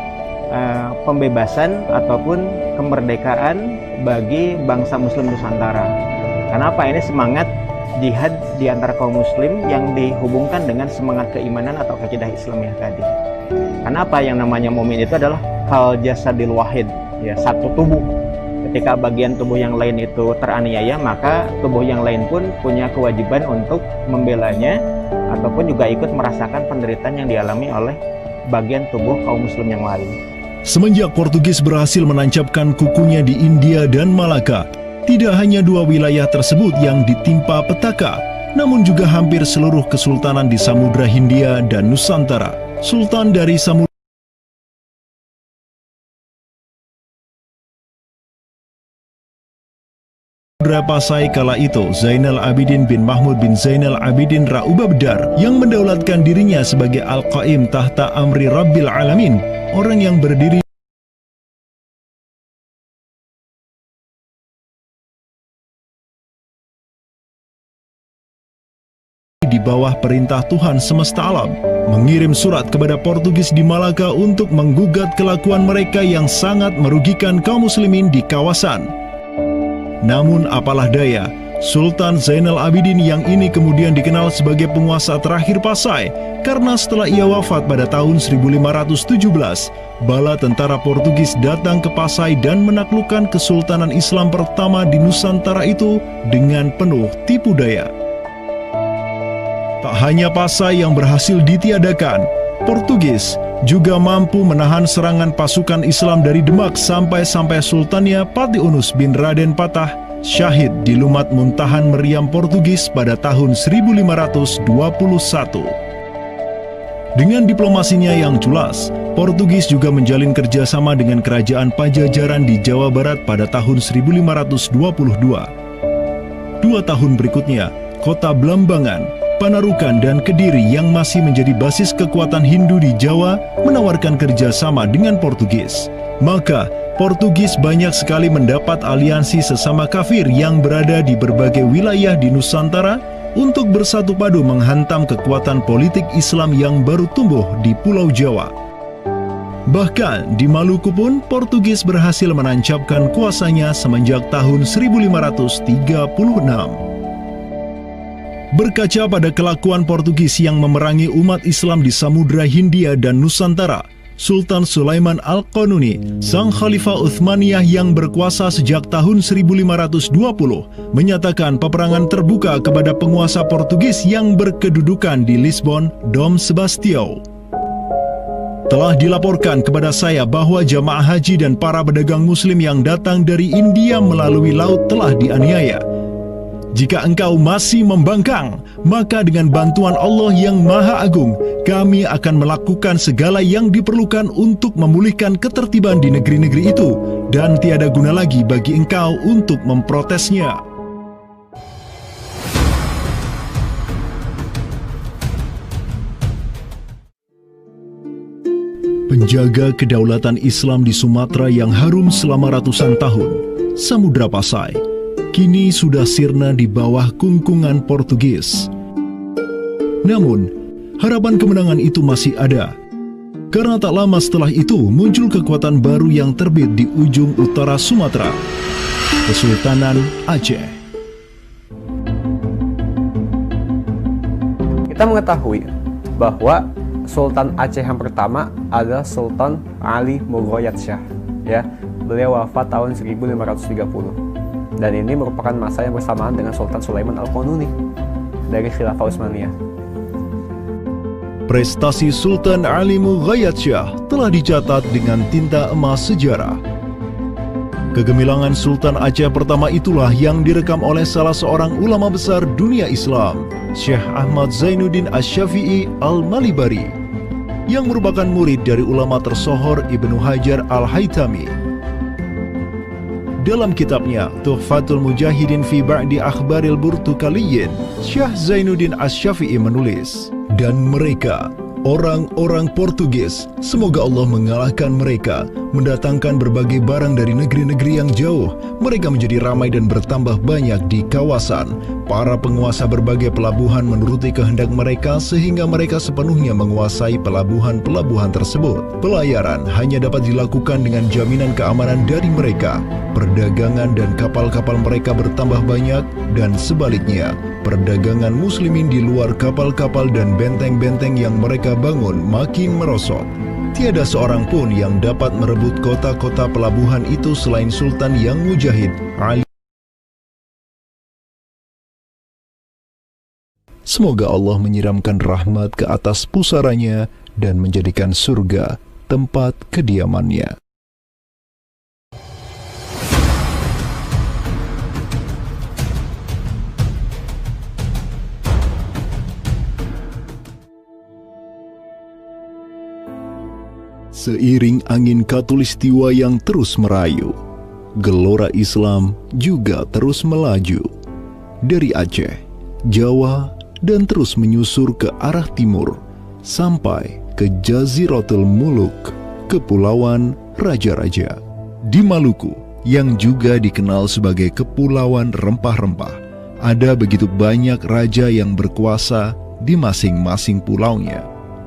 pembebasan ataupun kemerdekaan bagi bangsa Muslim Nusantara. Kenapa? Ini semangat jihad di antara kaum Muslim yang dihubungkan dengan semangat keimanan atau akidah Islamiyah tadi. Kenapa? Yang namanya mukmin itu adalah kal jasadil wahid, ya, satu tubuh. Ketika bagian tubuh yang lain itu teraniaya, maka tubuh yang lain pun punya kewajiban untuk membelanya ataupun juga ikut merasakan penderitaan yang dialami oleh bagian tubuh kaum Muslim yang lain. Semenjak Portugis berhasil menancapkan kukunya di India dan Malaka, tidak hanya dua wilayah tersebut yang ditimpa petaka, namun juga hampir seluruh kesultanan di Samudra Hindia dan Nusantara. Sultan dari Samudra Pasai kala itu, Zainal Abidin bin Mahmud bin Zainal Abidin Ra-Ubabdar, yang mendaulatkan dirinya sebagai Al-Qaim tahta Amri Rabbil Alamin, orang yang berdiri di bawah perintah Tuhan semesta alam, mengirim surat kepada Portugis di Malaka untuk menggugat kelakuan mereka yang sangat merugikan kaum muslimin di kawasan. Namun apalah daya, Sultan Zainal Abidin yang ini kemudian dikenal sebagai penguasa terakhir Pasai, karena setelah ia wafat pada tahun 1517, bala tentara Portugis datang ke Pasai dan menaklukkan Kesultanan Islam pertama di Nusantara itu dengan penuh tipu daya. Tak hanya Pasai yang berhasil ditiadakan, Portugis juga mampu menahan serangan pasukan Islam dari Demak sampai Sultannya Patiunus bin Raden Patah syahid di Lumat Muntahan Meriam Portugis pada tahun 1521. Dengan diplomasinya yang culas, Portugis juga menjalin kerjasama dengan kerajaan Pajajaran di Jawa Barat pada tahun 1522. 2 tahun berikutnya, kota Blambangan, Panarukan dan Kediri yang masih menjadi basis kekuatan Hindu di Jawa menawarkan kerjasama dengan Portugis. Maka, Portugis banyak sekali mendapat aliansi sesama kafir yang berada di berbagai wilayah di Nusantara untuk bersatu padu menghantam kekuatan politik Islam yang baru tumbuh di Pulau Jawa. Bahkan, di Maluku pun Portugis berhasil menancapkan kuasanya semenjak tahun 1536. Berkaca pada kelakuan Portugis yang memerangi umat Islam di Samudra Hindia dan Nusantara, Sultan Sulaiman Al-Qanuni, sang Khalifah Uthmaniyah yang berkuasa sejak tahun 1520, menyatakan peperangan terbuka kepada penguasa Portugis yang berkedudukan di Lisbon, Dom Sebastião. Telah dilaporkan kepada saya bahwa jamaah haji dan para pedagang muslim yang datang dari India melalui laut telah dianiaya. Jika engkau masih membangkang, maka dengan bantuan Allah yang Maha Agung, kami akan melakukan segala yang diperlukan untuk memulihkan ketertiban di negeri-negeri itu, dan tiada guna lagi bagi engkau untuk memprotesnya. Penjaga kedaulatan Islam di Sumatera yang harum selama ratusan tahun, Samudra Pasai, kini sudah sirna di bawah kungkungan Portugis. Namun, harapan kemenangan itu masih ada. Karena tak lama setelah itu muncul kekuatan baru yang terbit di ujung utara Sumatera, Kesultanan Aceh. Kita mengetahui bahwa Sultan Aceh yang pertama adalah Sultan Ali Mughayat Shah. Ya, beliau wafat tahun 1530. Dan ini merupakan masa yang bersamaan dengan Sultan Sulaiman Al-Qanuni dari Khilafah Utsmaniyah. Prestasi Sultan Ali Mughayat Shah telah dicatat dengan tinta emas sejarah. Kegemilangan Sultan Aceh pertama itulah yang direkam oleh salah seorang ulama besar dunia Islam, Syekh Ahmad Zainuddin Asy-Syafi'i Al-Malibari, yang merupakan murid dari ulama tersohor Ibnu Hajar Al-Haytami. Dalam kitabnya Tuhfatul Mujahidin fi Ba'di Akhbaril Burtukaliyin, Syekh Zainuddin Asy-Syafi'i menulis, dan mereka, orang-orang Portugis, semoga Allah mengalahkan mereka, mendatangkan berbagai barang dari negeri-negeri yang jauh. Mereka menjadi ramai dan bertambah banyak di kawasan. Para penguasa berbagai pelabuhan menuruti kehendak mereka sehingga mereka sepenuhnya menguasai pelabuhan-pelabuhan tersebut. Pelayaran hanya dapat dilakukan dengan jaminan keamanan dari mereka. Perdagangan dan kapal-kapal mereka bertambah banyak, dan sebaliknya, perdagangan muslimin di luar kapal-kapal dan benteng-benteng yang mereka bangun makin merosot. Tiada seorang pun yang dapat merebut kota-kota pelabuhan itu selain Sultan yang mujahid, Ali. Semoga Allah menyiramkan rahmat ke atas pusaranya dan menjadikan surga tempat kediamannya. Seiring angin Katulistiwa yang terus merayu, gelora Islam juga terus melaju dari Aceh, Jawa, dan terus menyusur ke arah timur sampai ke Jaziratul Muluk, Kepulauan Raja-Raja. Di Maluku, yang juga dikenal sebagai Kepulauan Rempah-Rempah, ada begitu banyak raja yang berkuasa di masing-masing pulaunya.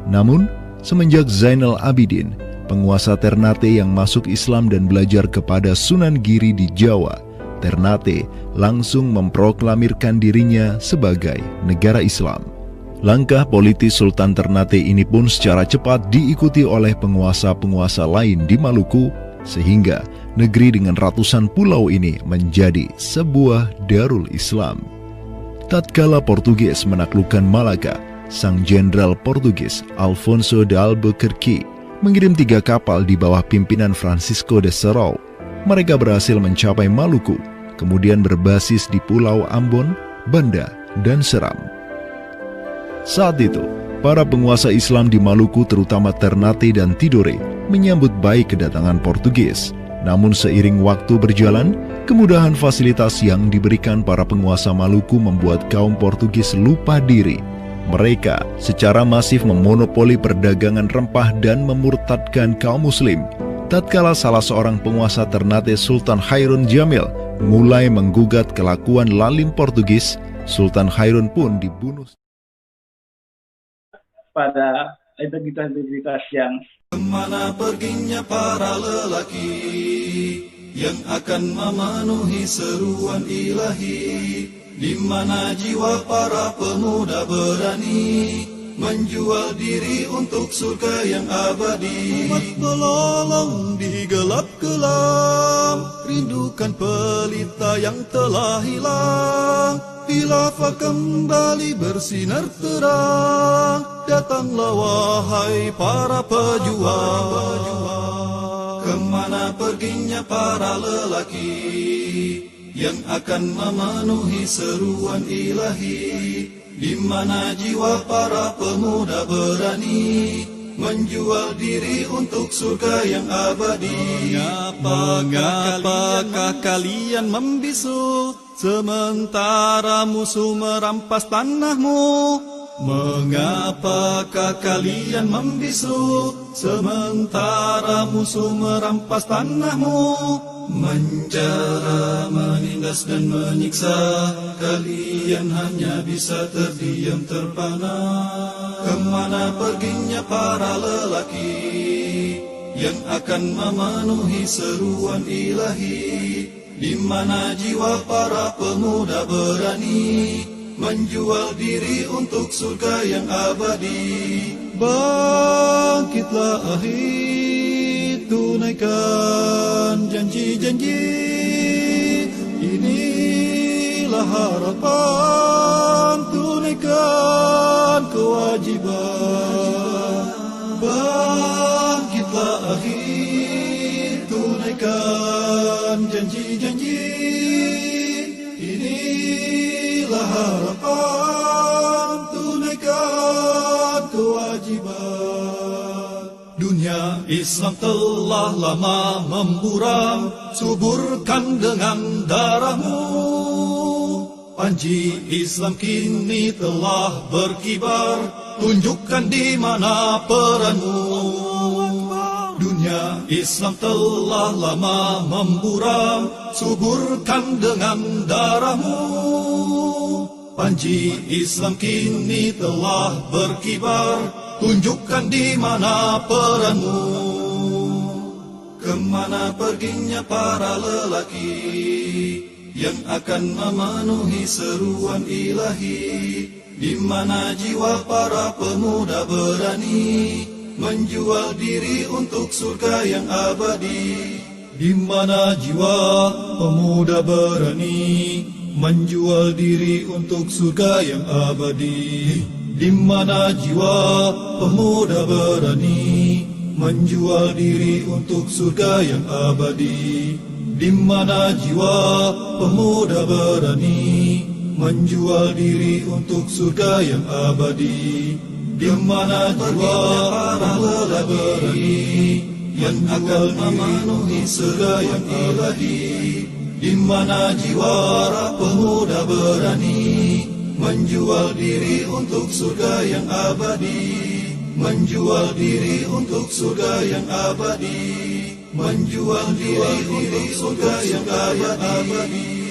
Namun, semenjak Zainal Abidin, penguasa Ternate yang masuk Islam dan belajar kepada Sunan Giri di Jawa, Ternate langsung memproklamirkan dirinya sebagai negara Islam. Langkah politis Sultan Ternate ini pun secara cepat diikuti oleh penguasa-penguasa lain di Maluku, sehingga negeri dengan ratusan pulau ini menjadi sebuah darul Islam. Tatkala Portugis menaklukkan Malaka, sang jenderal Portugis Alfonso de Albuquerque mengirim 3 kapal di bawah pimpinan Francisco de Serrao. Mereka berhasil mencapai Maluku, kemudian berbasis di Pulau Ambon, Banda, dan Seram. Saat itu, para penguasa Islam di Maluku terutama Ternate dan Tidore menyambut baik kedatangan Portugis. Namun seiring waktu berjalan, kemudahan fasilitas yang diberikan para penguasa Maluku membuat kaum Portugis lupa diri. Mereka secara masif memonopoli perdagangan rempah dan memurtadkan kaum muslim. Tatkala salah seorang penguasa Ternate, Sultan Hairun Jamil, mulai menggugat kelakuan lalim Portugis, Sultan Hairun pun dibunuh. Pada integritas yang kemana perginya para lelaki yang akan memenuhi seruan ilahi, di mana jiwa para pemuda berani menjual diri untuk surga yang abadi. Umat melolong di gelap kelam, rindukan pelita yang telah hilang. Khilafah kembali bersinar terang, datanglah wahai para pejuang. Kemana perginya para lelaki yang akan memenuhi seruan ilahi, di mana jiwa para pemuda berani menjual diri untuk surga yang abadi. Mengapakah kalian membisu sementara musuh merampas tanahmu? Mengapakah kalian membisu sementara musuh merampas tanahmu? Menjara, menindas dan menyiksa, kalian hanya bisa terdiam terpana. Kemana perginya para lelaki yang akan memenuhi seruan ilahi, di mana jiwa para pemuda berani menjual diri untuk surga yang abadi. Bangkitlah ahli, tunaikan janji-janji, inilah harapan, tunaikan kewajiban. Bangkitlah ahli, tunaikan janji-janji, inilah harapan, tunaikan kewajiban. Dunia Islam telah lama memburam, suburkan dengan darahmu. Panji Islam kini telah berkibar, tunjukkan di mana peranmu. Dunia Islam telah lama memburam, suburkan dengan darahmu. Panji Islam kini telah berkibar, tunjukkan di mana peranmu. Kemana perginya para lelaki yang akan memenuhi seruan ilahi, di mana jiwa para pemuda berani menjual diri untuk surga yang abadi. Di mana jiwa pemuda berani menjual diri untuk surga yang abadi. Di mana jiwa pemuda berani menjual diri untuk surga yang abadi. Di mana jiwa pemuda berani menjual diri untuk surga yang abadi. di mana jiwa pemuda berani yang akan memenuhi surga yang ilahi. Di mana jiwa pemuda berani menjual diri untuk surga yang abadi, menjual diri untuk surga yang abadi, menjual diri untuk surga yang abadi.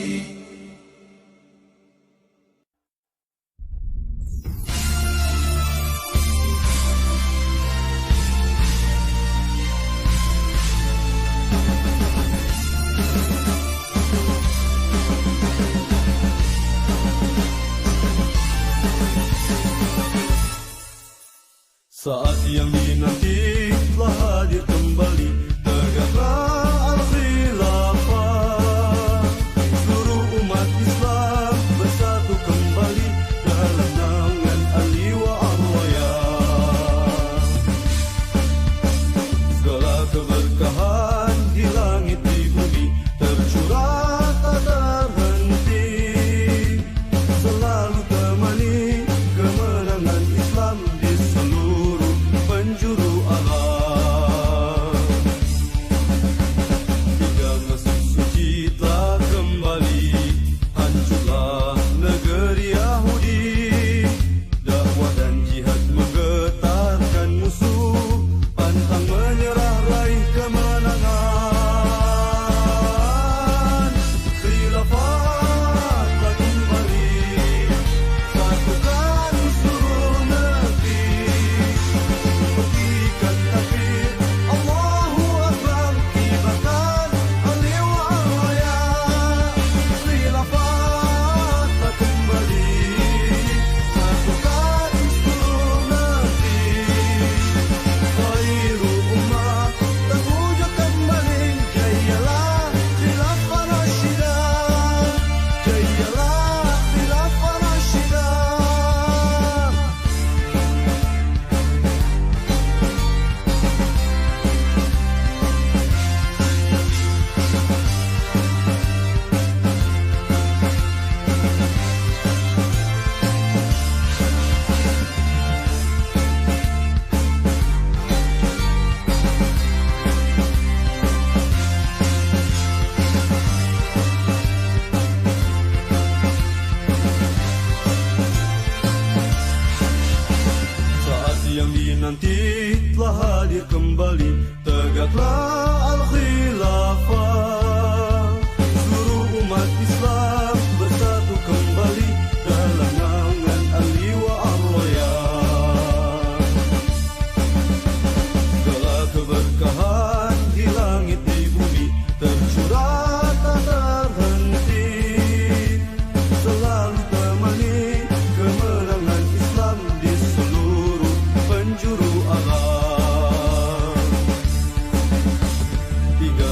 Saat yang dinanti telah hadir kembali, tegaklah al-khilafah. Seluruh umat Islam bersatu kembali dalam naungan Ali wa arwayah. Segala keberkahan di langit di bumi tercurah tak terhenti, selalu temani kemenangan Islam di seluruh penjuru alam. Hingga masuk suci telah kembali, hancurlah negeri Yahudi. Dakwah dan jihad menggetarkan musuh, pantang menyerah raih kemenangan. Khilafah telah kembali, satukan seluruh negeri. Berikan takbir, Allahu Akbar, kibarkan Ali wa arwayah. Khilafah telah kembali, satukan seluruh negeri. Khairu ummah terwujud kembali, jayalah khilafah rasyidah, jayalah khilafah rasyidah. Saat yang dinanti telah hadir kembali, tegaklah al-khilafah. Seluruh umat Islam bersatu kembali dalam naungan Ali wa arwayah. Segala keberkahan di langit di bumi tercurah tak terhenti, selalu temani kemenangan Islam di seluruh penjuru alam. Hingga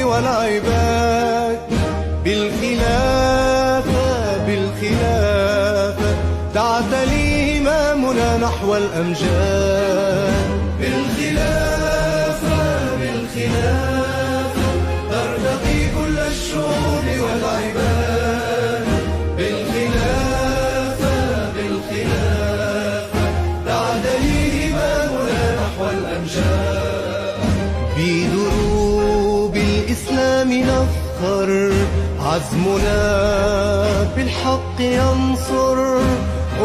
والعباد بالخلافة تعتلي همامنا نحو الأمجاد. بالخلافة ترتقي كل الشعوب والعباد. بالخلافة تعتلي همامنا نحو الأمجاد. بدروب الإسلام نفخر عزمنا بالحق ينصر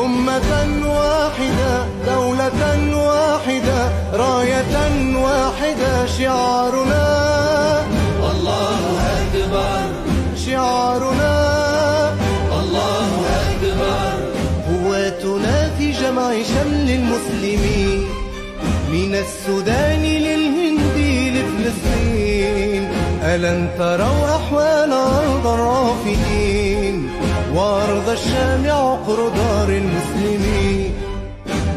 أمة واحدة دولة واحدة راية واحدة شعارنا الله أكبر. شعارنا الله أكبر. قواتنا في جمع شمل المسلمين من السودان للهند لفلسطين. ألن تروا أحوال أرض الرافدين وأرض الشام عقر دار المسلمين.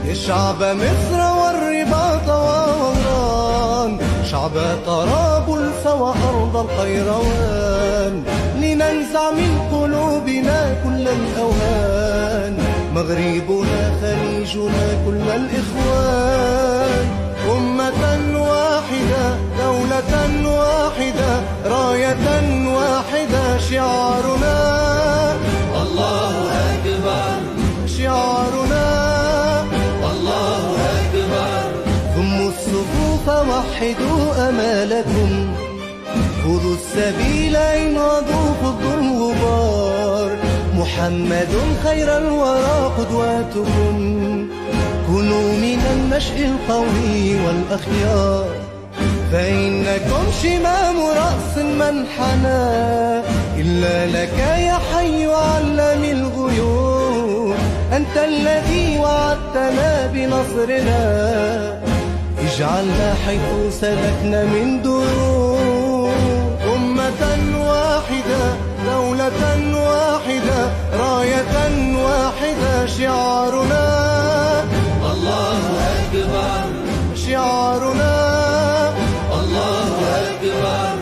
يا شعب مصر والرباط ووهران شعب طرابلس وأرض القيروان لننزع من قلوبنا كل الأوهان. مغربنا خليجنا كل الإخوان. أمة واحدة دولة واحدة راية واحدة شعارنا الله أكبر. شعارنا الله أكبر. ضموا الصفوف وحدوا أمالكم خذوا السبيل انهضوا خذوا الغبار. محمد خير الورى قدوتكم كونوا من النشء القوي والأخيار. فإنكم شمام رأس من حنى إلا لك يا حي علم الغيوب. أنت الذي وعدتنا بنصرنا اجعلنا حيث سلكنا من دروب. أمة واحدة دولة واحدة راية واحدة شعارنا الله أكبر. شعارنا الله أكبر.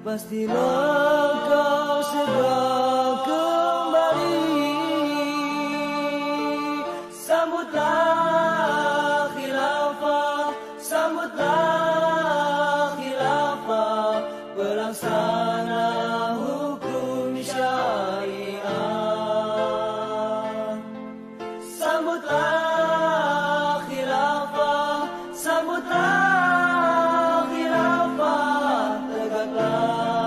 Pastilah kau segera kembali. Sambutlah khilafah, sambutlah khilafah, pelaksana hukum syariah. Sambutlah khilafah, sambutlah khilafah, tegaklah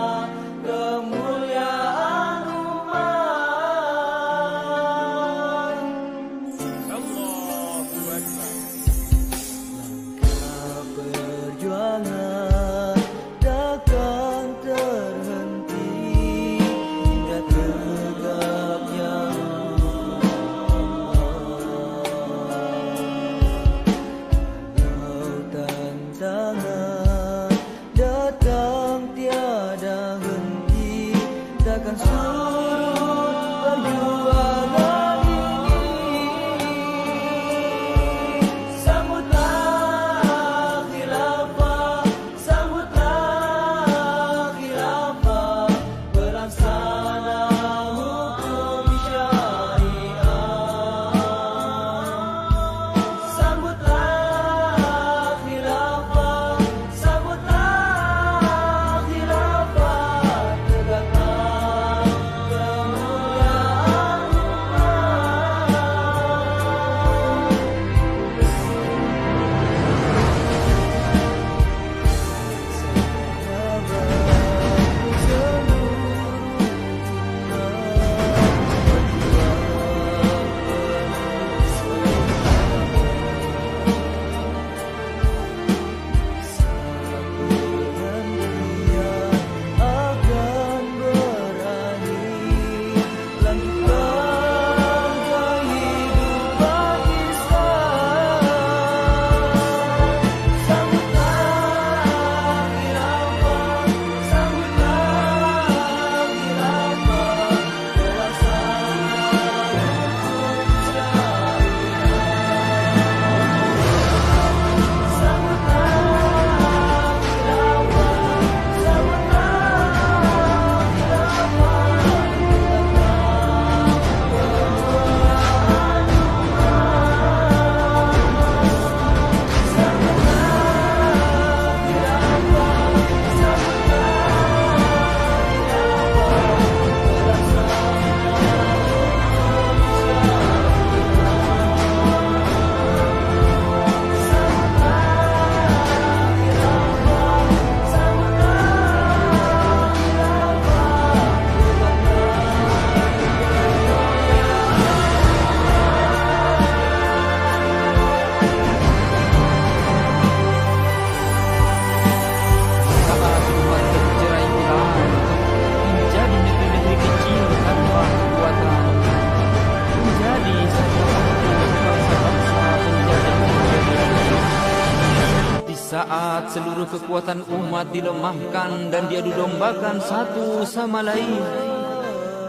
seluruh kekuatan umat dilemahkan dan diadu dombakan satu sama lain.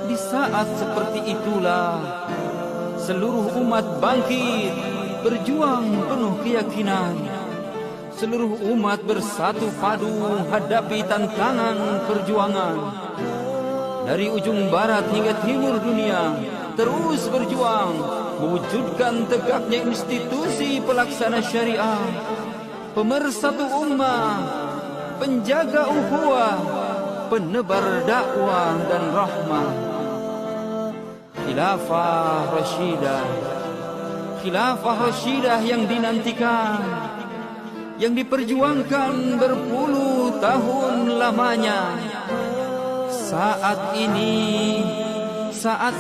Di saat seperti itulah seluruh umat bangkit, berjuang penuh keyakinan. Seluruh umat bersatu padu hadapi tantangan perjuangan. Dari ujung barat hingga timur dunia terus berjuang mewujudkan tegaknya institusi pelaksana syariah, pemersatu ummah, penjaga ukhuwah, penebar dakwah dan rahmah. Khilafah Rasyidah yang dinantikan, yang diperjuangkan berpuluh tahun lamanya. Saat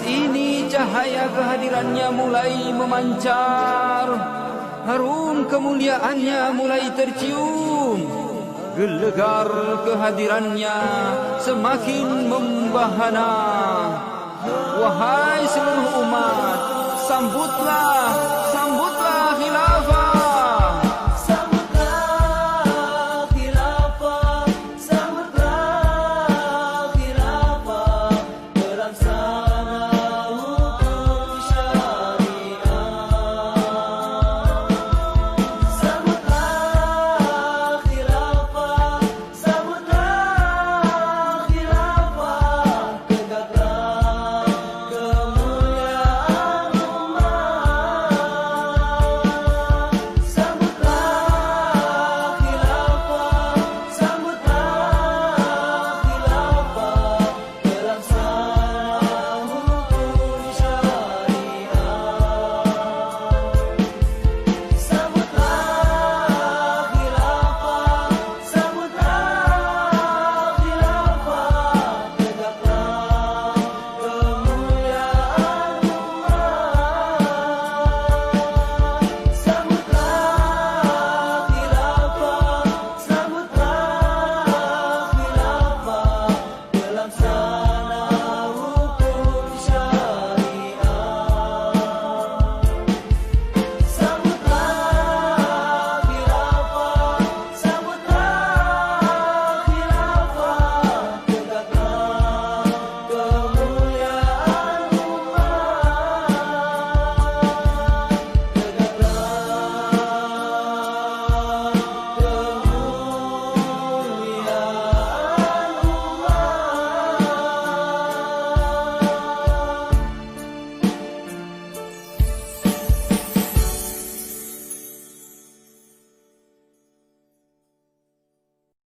ini cahaya kehadirannya mulai memancar, harum kemuliaannya mulai tercium, gelegar kehadirannya semakin membahana. Wahai seluruh umat, sambutlah khilafah.